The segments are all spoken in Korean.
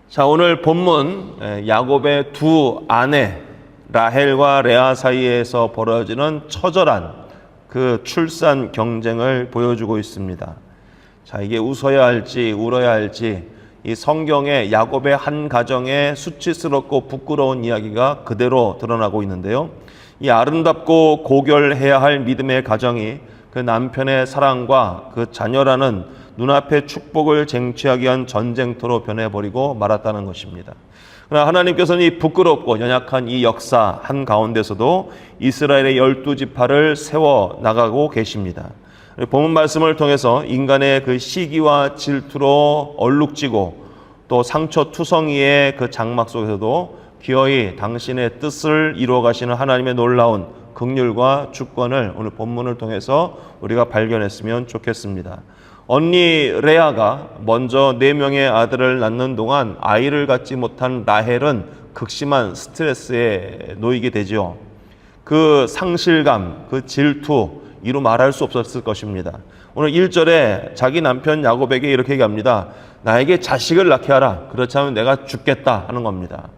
자, 오늘 본문 야곱의 두 아내 라헬과 레아 사이에서 벌어지는 처절한 그 출산 경쟁을 보여주고 있습니다. 자, 이게 웃어야 할지 울어야 할지 이 성경의 야곱의 한 가정의 수치스럽고 부끄러운 이야기가 그대로 드러나고 있는데요. 이 아름답고 고결해야 할 믿음의 가정이 그 남편의 사랑과 그 자녀라는 눈앞의 축복을 쟁취하기 위한 전쟁터로 변해버리고 말았다는 것입니다. 그러나 하나님께서는 이 부끄럽고 연약한 이 역사 한가운데서도 이스라엘의 12지파를 세워나가고 계십니다. 본문 말씀을 통해서 인간의 그 시기와 질투로 얼룩지고 또 상처투성이의 그 장막 속에서도 기어이 당신의 뜻을 이루어 가시는 하나님의 놀라운 긍휼과 주권을 오늘 본문을 통해서 우리가 발견했으면 좋겠습니다. 언니 레아가 먼저 4명의 아들을 낳는 동안 아이를 갖지 못한 라헬은 극심한 스트레스에 놓이게 되죠. 그 상실감, 그 질투 이루 말할 수 없었을 것입니다. 오늘 1절에 자기 남편 야곱에게 이렇게 얘기합니다. 나에게 자식을 낳게 하라. 그렇지 않으면 내가 죽겠다 하는 겁니다.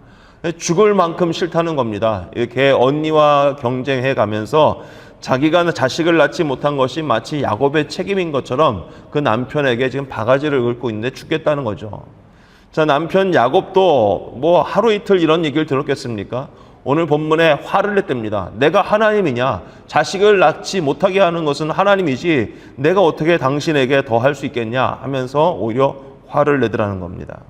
죽을 만큼 싫다는 겁니다. 이렇게 언니와 경쟁해 가면서 자기가 자식을 낳지 못한 것이 마치 야곱의 책임인 것처럼 그 남편에게 지금 바가지를 긁고 있는데 죽겠다는 거죠. 자, 남편 야곱도 뭐 하루 이틀 이런 얘기를 들었겠습니까? 오늘 본문에 화를 냈답니다. 내가 하나님이냐? 자식을 낳지 못하게 하는 것은 하나님이지 내가 어떻게 당신에게 더 할 수 있겠냐 하면서 오히려 화를 내더라는 겁니다.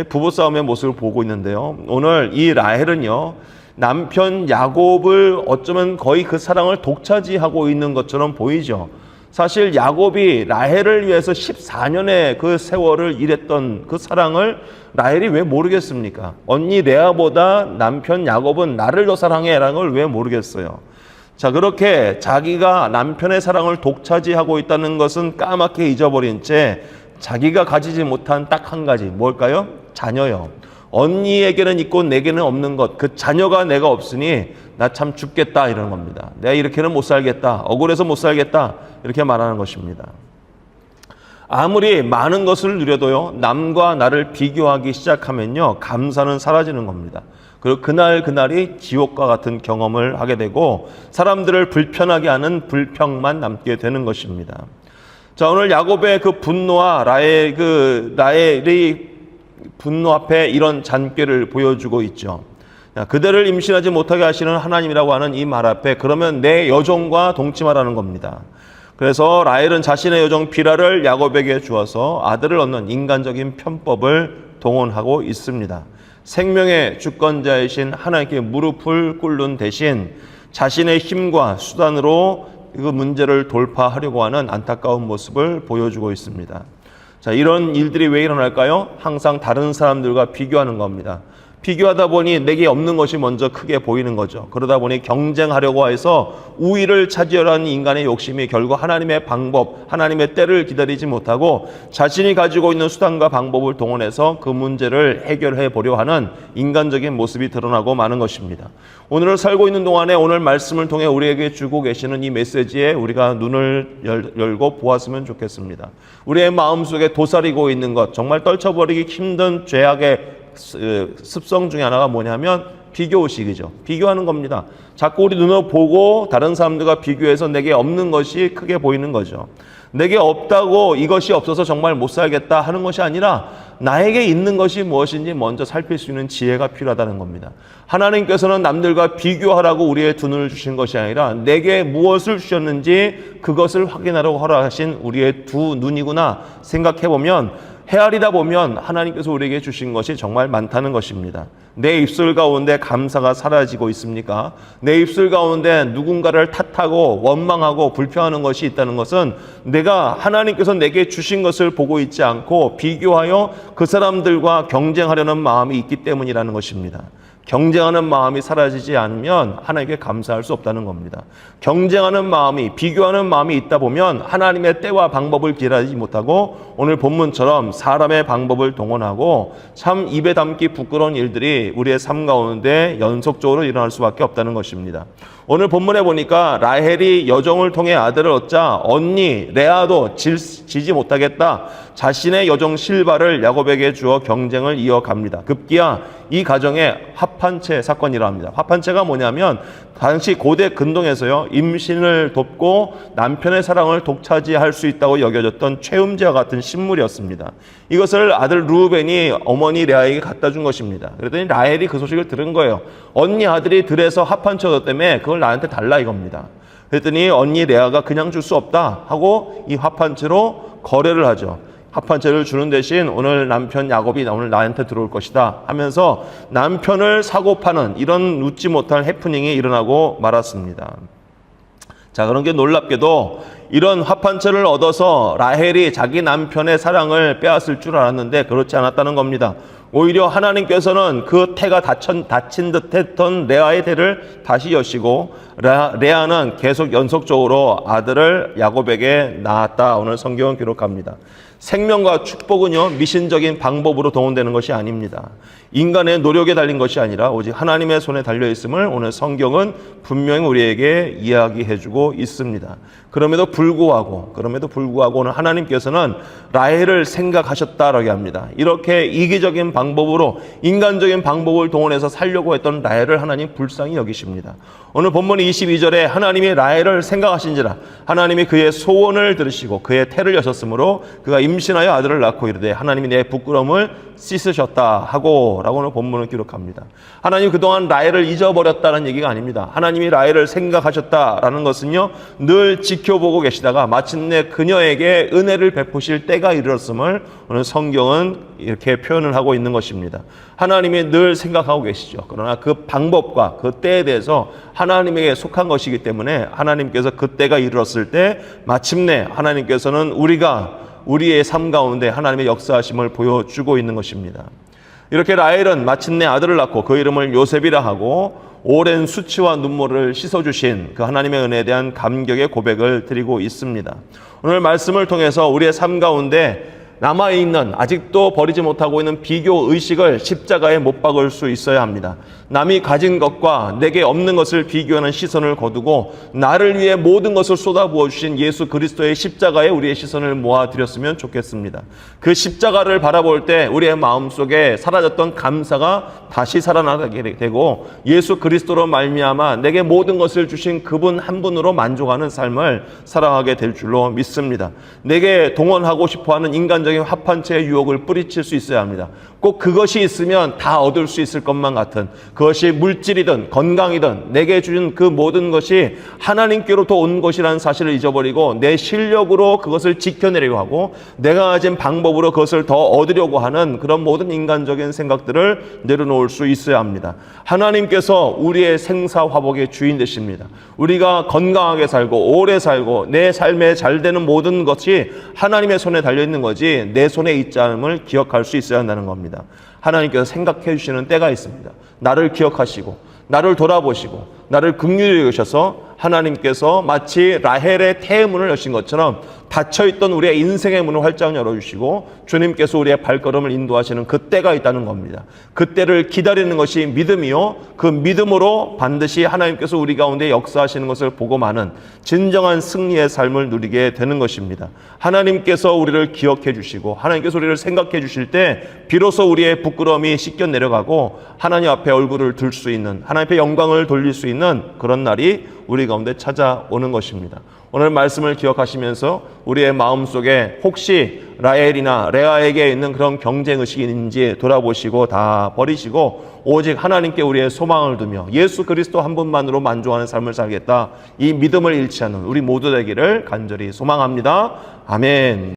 부부싸움의 모습을 보고 있는데요. 오늘 이 라헬은요, 남편 야곱을 어쩌면 거의 그 사랑을 독차지하고 있는 것처럼 보이죠. 사실 야곱이 라헬을 위해서 14년의 그 세월을 일했던 그 사랑을 라헬이 왜 모르겠습니까? 언니 레아보다 남편 야곱은 나를 더 사랑해 라는 걸 왜 모르겠어요? 자, 그렇게 자기가 남편의 사랑을 독차지하고 있다는 것은 까맣게 잊어버린 채 자기가 가지지 못한 딱 한 가지, 뭘까요? 자녀요. 언니에게는 있고 내게는 없는 것, 그 자녀가 내가 없으니 나 참 죽겠다 이러는 겁니다. 내가 이렇게는 못 살겠다, 억울해서 못 살겠다 이렇게 말하는 것입니다. 아무리 많은 것을 누려도요, 남과 나를 비교하기 시작하면요, 감사는 사라지는 겁니다. 그리고 그날이 지옥과 같은 경험을 하게 되고 사람들을 불편하게 하는 불평만 남게 되는 것입니다. 자, 오늘 야곱의 그 분노와 라헬의 분노 앞에 이런 잔꾀를 보여주고 있죠. 그대를 임신하지 못하게 하시는 하나님이라고 하는 이 말 앞에 그러면 내 여종과 동침하라는 겁니다. 그래서 라헬은 자신의 여종 비라를 야곱에게 주어서 아들을 얻는 인간적인 편법을 동원하고 있습니다. 생명의 주권자이신 하나님께 무릎을 꿇는 대신 자신의 힘과 수단으로 그 문제를 돌파하려고 하는 안타까운 모습을 보여주고 있습니다. 자, 이런 일들이 왜 일어날까요? 항상 다른 사람들과 비교하는 겁니다. 비교하다 보니 내게 없는 것이 먼저 크게 보이는 거죠. 그러다 보니 경쟁하려고 해서 우위를 차지하려는 인간의 욕심이 결국 하나님의 방법, 하나님의 때를 기다리지 못하고 자신이 가지고 있는 수단과 방법을 동원해서 그 문제를 해결해 보려 하는 인간적인 모습이 드러나고 마는 것입니다. 오늘을 살고 있는 동안에 오늘 말씀을 통해 우리에게 주고 계시는 이 메시지에 우리가 눈을 열고 보았으면 좋겠습니다. 우리의 마음속에 도사리고 있는 것, 정말 떨쳐버리기 힘든 죄악의 습성 중에 하나가 뭐냐면 비교의식이죠. 비교하는 겁니다. 자꾸 우리 눈으로 보고 다른 사람들과 비교해서 내게 없는 것이 크게 보이는 거죠. 내게 없다고 이것이 없어서 정말 못 살겠다 하는 것이 아니라 나에게 있는 것이 무엇인지 먼저 살필 수 있는 지혜가 필요하다는 겁니다. 하나님께서는 남들과 비교하라고 우리의 두 눈을 주신 것이 아니라 내게 무엇을 주셨는지 그것을 확인하라고 허락하신 우리의 두 눈이구나 생각해보면 헤아리다 보면 하나님께서 우리에게 주신 것이 정말 많다는 것입니다. 내 입술 가운데 감사가 사라지고 있습니까? 내 입술 가운데 누군가를 탓하고 원망하고 불평하는 것이 있다는 것은 내가 하나님께서 내게 주신 것을 보고 있지 않고 비교하여 그 사람들과 경쟁하려는 마음이 있기 때문이라는 것입니다. 경쟁하는 마음이 사라지지 않으면 하나님께 감사할 수 없다는 겁니다. 경쟁하는 마음이, 비교하는 마음이 있다 보면 하나님의 때와 방법을 기다리지 못하고 오늘 본문처럼 사람의 방법을 동원하고 참 입에 담기 부끄러운 일들이 우리의 삶 가운데 연속적으로 일어날 수밖에 없다는 것입니다. 오늘 본문에 보니까 라헬이 여종을 통해 아들을 얻자 언니 레아도 지지 못하겠다. 자신의 여종 실바를 야곱에게 주어 경쟁을 이어갑니다. 급기야 이 가정에 합한채 사건이 일어납니다. 합한채가 뭐냐면 당시 고대 근동에서요, 임신을 돕고 남편의 사랑을 독차지할 수 있다고 여겨졌던 최음제와 같은 식물이었습니다. 이것을 아들 루벤이 어머니 레아에게 갖다 준 것입니다. 그랬더니 라헬이 그 소식을 들은 거예요. 언니 아들이 들에서 합한채 때문에 그걸 나한테 달라 이겁니다. 그랬더니 언니 레아가 그냥 줄 수 없다 하고 이 합한채로 거래를 하죠. 합한채를 주는 대신 오늘 남편 야곱이 오늘 나한테 들어올 것이다 하면서 남편을 사고 파는 이런 웃지 못할 해프닝이 일어나고 말았습니다. 자, 그런 게 놀랍게도 이런 합한채를 얻어서 라헬이 자기 남편의 사랑을 빼앗을 줄 알았는데 그렇지 않았다는 겁니다. 오히려 하나님께서는 그 태가 닫힌 듯했던 레아의 태를 다시 여시고 레아는 계속 연속적으로 아들을 야곱에게 낳았다. 오늘 성경은 기록합니다. 생명과 축복은요, 미신적인 방법으로 동원되는 것이 아닙니다. 인간의 노력에 달린 것이 아니라 오직 하나님의 손에 달려 있음을 오늘 성경은 분명히 우리에게 이야기해주고 있습니다. 그럼에도 불구하고 오늘 하나님께서는 라헬을 생각하셨다라고 합니다. 이렇게 이기적인 방법으로 인간적인 방법을 동원해서 살려고 했던 라헬을 하나님 불쌍히 여기십니다. 오늘 본문 22절에 하나님이 라헬을 생각하신지라 하나님이 그의 소원을 들으시고 그의 태를 여셨으므로 그가 임신하여 아들을 낳고 이르되 하나님이 내 부끄러움을 씻으셨다 하고 라고 오늘 본문을 기록합니다. 하나님 그동안 라헬을 잊어버렸다는 얘기가 아닙니다. 하나님이 라헬을 생각하셨다라는 것은요, 늘 지켜보고 계시다가 마침내 그녀에게 은혜를 베푸실 때가 이르렀음을 오늘 성경은 이렇게 표현을 하고 있는 것입니다. 하나님이 늘 생각하고 계시죠. 그러나 그 방법과 그 때에 대해서 하나님에게 속한 것이기 때문에 하나님께서 그 때가 이르렀을 때 마침내 하나님께서는 우리의 삶 가운데 하나님의 역사하심을 보여주고 있는 것입니다. 이렇게 라헬은 마침내 아들을 낳고 그 이름을 요셉이라 하고 오랜 수치와 눈물을 씻어주신 그 하나님의 은혜에 대한 감격의 고백을 드리고 있습니다. 오늘 말씀을 통해서 우리의 삶 가운데 남아있는, 아직도 버리지 못하고 있는 비교 의식을 십자가에 못 박을 수 있어야 합니다. 남이 가진 것과 내게 없는 것을 비교하는 시선을 거두고 나를 위해 모든 것을 쏟아부어 주신 예수 그리스도의 십자가에 우리의 시선을 모아드렸으면 좋겠습니다. 그 십자가를 바라볼 때 우리의 마음속에 사라졌던 감사가 다시 살아나게 되고 예수 그리스도로 말미암아 내게 모든 것을 주신 그분 한 분으로 만족하는 삶을 살아가게 될 줄로 믿습니다. 내게 동원하고 싶어하는 인간적인 합한채의 유혹을 뿌리칠 수 있어야 합니다. 꼭 그것이 있으면 다 얻을 수 있을 것만 같은, 그것이 물질이든 건강이든 내게 주신 그 모든 것이 하나님께로부터 온 것이라는 사실을 잊어버리고 내 실력으로 그것을 지켜내려고 하고 내가 가진 방법으로 그것을 더 얻으려고 하는 그런 모든 인간적인 생각들을 내려놓을 수 있어야 합니다. 하나님께서 우리의 생사화복의 주인 되십니다. 우리가 건강하게 살고 오래 살고 내 삶에 잘 되는 모든 것이 하나님의 손에 달려있는 거지 내 손에 있지 않음을 기억할 수 있어야 한다는 겁니다. 하나님께서 생각해 주시는 때가 있습니다. 나를 기억하시고 나를 돌아보시고 나를 긍휼히 여기셔서 하나님께서 마치 라헬의 태의 문을 여신 것처럼 닫혀있던 우리의 인생의 문을 활짝 열어주시고 주님께서 우리의 발걸음을 인도하시는 그때가 있다는 겁니다. 그때를 기다리는 것이 믿음이요, 그 믿음으로 반드시 하나님께서 우리 가운데 역사하시는 것을 보고 마는 진정한 승리의 삶을 누리게 되는 것입니다. 하나님께서 우리를 기억해 주시고 하나님께서 우리를 생각해 주실 때 비로소 우리의 부끄러움이 씻겨 내려가고 하나님 앞에 얼굴을 들 수 있는, 하나님 앞에 영광을 돌릴 수 있는 그런 날이 우리 가운데 찾아오는 것입니다. 오늘 말씀을 기억하시면서 우리의 마음속에 혹시 라헬이나 레아에게 있는 그런 경쟁의식이 있는지 돌아보시고 다 버리시고 오직 하나님께 우리의 소망을 두며 예수 그리스도 한 분만으로 만족하는 삶을 살겠다, 이 믿음을 잃지 않는 우리 모두 되기를 간절히 소망합니다. 아멘.